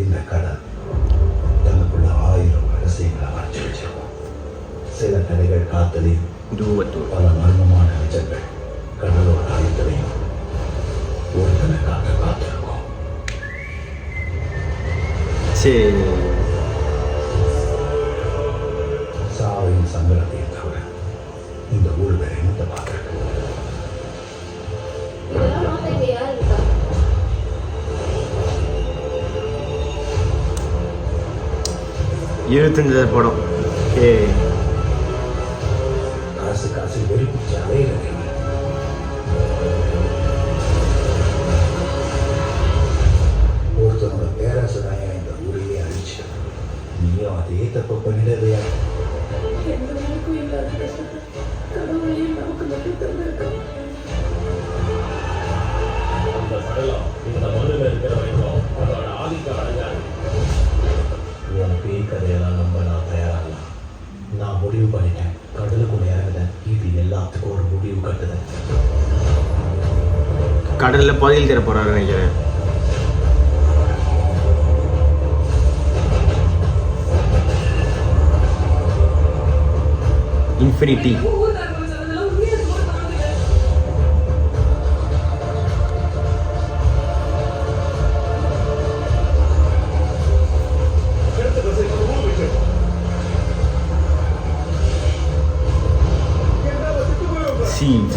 இந்த கடல் தனக்குள்ள 1000 ரகசியங்களை மறைச்சு வச்சிருக்கோம். சில கதைகள் காத்தலையும் பல மர்மமான நிஜங்கள் கடலோட ஆயத்திலையும் ஒருத்தனை காத்திருக்கோம். சாவையும் சங்கடத்தையும் தவிர இந்த ஊர் வேற என்னத்தை பார்க்கறது? இருபத்தஞ்சு படம். காசு வெறி பிடிச்ச அலையில ஒருத்தனோட பேராசனாயா இந்த ஊரையே அழிச்சு நீயும் அதே தப்பு பண்ணிடலையா? உன் பேய் கதையெல்லாம் நம்ப நான் தயாராகலாம். நான் முடிவு பண்ணிட்டேன். கடலுக்குள்ள இறங்குதேன். இது எல்லாத்துக்கும் ஒரு முடிவு கட்டுதேன். கடல்ல பதில் தர போறாரு நினைக்கிறேன். Infinity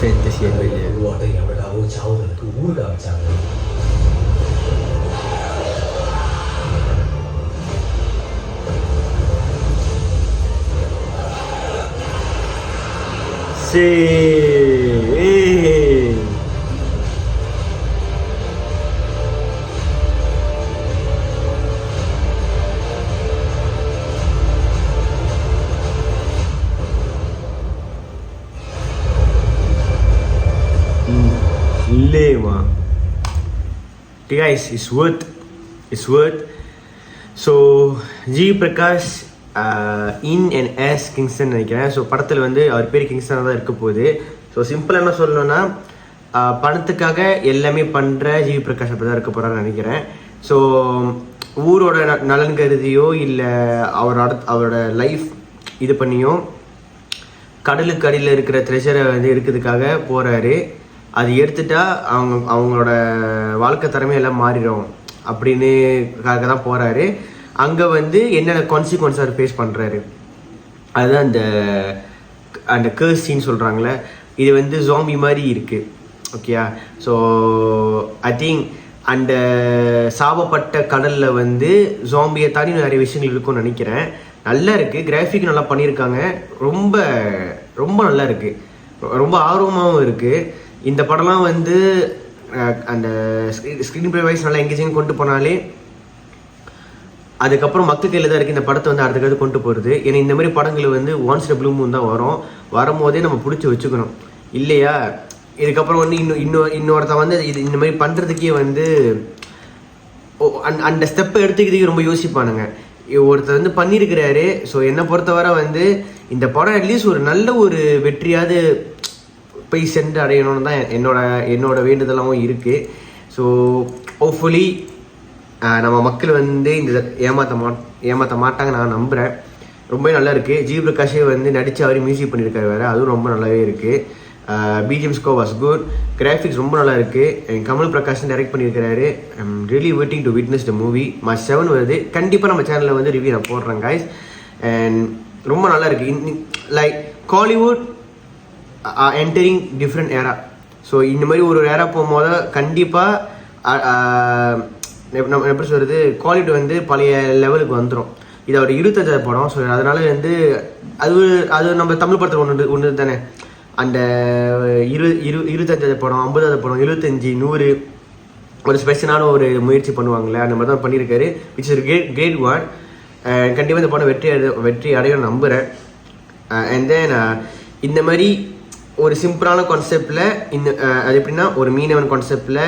fantasy adventure. உருவாட்டம் எவ்வளோ சாவுதலுக்கு ஊருக வச்சாங்க. Guys, it's worth. So G Prakash in and as Kingston நினைக்கிறேன். ஸோ படத்தில் வந்து அவர் பேர் கிங்ஸ்டன் தான் இருக்க போகுது. ஸோ சிம்பிளாக என்ன சொல்லணும்னா பணத்துக்காக எல்லாமே பண்ணுற ஜி பிரகாஷ் அப்படி தான் இருக்க போகிறான்னு நினைக்கிறேன். ஸோ ஊரோட நலன் கருதியோ இல்லை அவரோட லைஃப் இது பண்ணியோ கடலுக்கு அடியில் இருக்கிற ட்ரெஷரை வந்து எடுக்கிறதுக்காக போகிறாரு. அது எடுத்துட்டா அவங்களோட வாழ்க்கை தரமே எல்லாம் மாறிடும் அப்படின்னுக்காக தான் போகிறாரு. அங்கே வந்து என்னென்ன கான்சிக்வன்ஸ் அவர் ஃபேஸ் பண்ணுறாரு அதுதான் அந்த கேர்ஸ் சீன் சொல்கிறாங்களே, இது வந்து ஜாம்பி மாதிரி இருக்குது. ஓகேயா? ஸோ ஐ திங்க் அந்த சாபப்பட்ட கடலில் வந்து ஜாம்பியை தாண்டி நிறைய விஷயங்கள் இருக்கும்னு நினைக்கிறேன். நல்லா இருக்குது, கிராஃபிக் நல்லா பண்ணியிருக்காங்க, ரொம்ப ரொம்ப நல்லா இருக்குது, ரொம்ப ஆர்வமாகவும் இருக்குது. இந்த படம்லாம் வந்து அந்த ஸ்க்ரீன் ப்ளே வைஸ் நல்லா எங்கேஜிங் கொண்டு போனாலே அதுக்கப்புறம் மக்கள் கையில் தான் இருக்குது இந்த படத்தை வந்து அடுத்தது கொண்டு போகிறது. ஏன்னா இந்த மாதிரி படங்கள் வந்து ஒன்ஸ் ப்ளூ மூன் தான் வரும்போதே நம்ம பிடிச்சி வச்சுக்கணும் இல்லையா? இதுக்கப்புறம் வந்து இன்னொருத்த வந்து இது இந்த மாதிரி பண்ணுறதுக்கே வந்து அந்த ஸ்டெப்பை எடுத்துக்கிறதுக்கு ரொம்ப யோசிப்பானுங்க. ஒருத்தர் வந்து பண்ணியிருக்கிறாரு. ஸோ என்னை பொறுத்தவரை வந்து இந்த படம் அட்லீஸ்ட் ஒரு நல்ல ஒரு வெற்றியாவது போய் சென்று அடையணும்னு தான் என்னோட வேண்டுதலாகவும் இருக்குது. ஸோ ஹோப்ஃபுல்லி நம்ம மக்கள் வந்து இந்த ஏமாற்ற மாட்டாங்க நான் நம்புகிறேன். ரொம்பவே நல்லா இருக்குது. ஜி பிரகாஷே வந்து நடித்து அவரே மியூசிக் பண்ணியிருக்காரு வேறு, அதுவும் ரொம்ப நல்லாவே இருக்குது. BGM score was good, graphics ரொம்ப நல்லா இருக்குது. கமல் பிரகாஷ் டைரக்ட் பண்ணியிருக்கிறாரு. I'm really waiting to witness the movie. March 7 வருது. கண்டிப்பாக நம்ம சேனலில் வந்து ரிவ்யூ நான் போடுறேன் கைஸ். அண்ட் ரொம்ப நல்லா இருக்குது. Like Kollywood entering different era. So இந்த மாதிரி ஒரு ஏரா போகும்போது கண்டிப்பாக நம்ம எப்படி சொல்கிறது, குவாலிட்டி வந்து பழைய லெவலுக்கு வந்துடும். இது அவர் 25 படம். ஸோ அதனால் வந்து அது நம்ம தமிழ் படத்தில் ஒன்று தானே, அந்த 25 படம், 50 படம், 75, 100 ஒரு ஸ்பெஷலான ஒரு முயற்சி பண்ணுவாங்களே, அந்த மாதிரி தான் பண்ணியிருக்காரு. Which is grade one. கண்டிப்பாக இந்த படம் வெற்றி அடையும் நம்புகிறேன். அண்ட் தென் இந்த மாதிரி ஒரு சிம்பிளான கான்செப்டில் அது எப்படின்னா ஒரு மீனவன் கான்செப்டில்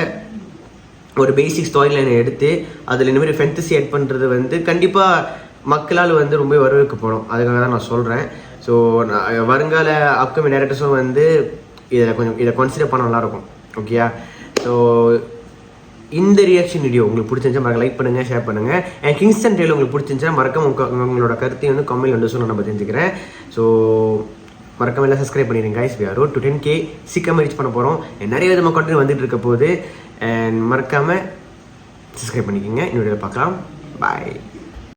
ஒரு பேசிக் ஸ்டோரி லைனை எடுத்து அதில் இந்த மாதிரி ஃபேண்டசி ஆட் பண்ணுறது வந்து கண்டிப்பாக மக்களால் வந்து ரொம்ப வரவேற்கப்படும். அதுக்காக தான் நான் சொல்கிறேன். ஸோ வருங்கால அப்கமிங் டைரக்டர்ஸும் வந்து இதை கன்சிடர் பண்ண நல்லாயிருக்கும். ஓகேயா? ஸோ இந்த ரியாக்ஷன் வீடியோ உங்களுக்கு பிடிச்சிருந்துச்சா மறக்க லைக் பண்ணுங்கள், ஷேர் பண்ணுங்கள். அண்ட் கிங்ஸ்டன் டேல் உங்களுக்கு பிடிச்சிருந்துச்சா மறக்காம உங்களோட கருத்தையும் வந்து கமெண்ட் வந்து சொல்ல நம்ம தெரிஞ்சுக்கிறேன். ஸோ மறக்காம எல்லாம் சப்ஸ்கிரைப் பண்ணிடுங்க guys. we are road to 10K சீக்கிரமாக ரீச் பண்ண போகிறோம். நிறைய விதமாக கண்டென்ட் வந்துட்டு இருக்க போகுது. அண்ட் மறக்காமல் சப்ஸ்கிரைப் பண்ணிக்கோங்க. இன்னொரு பார்க்கலாம். பாய்.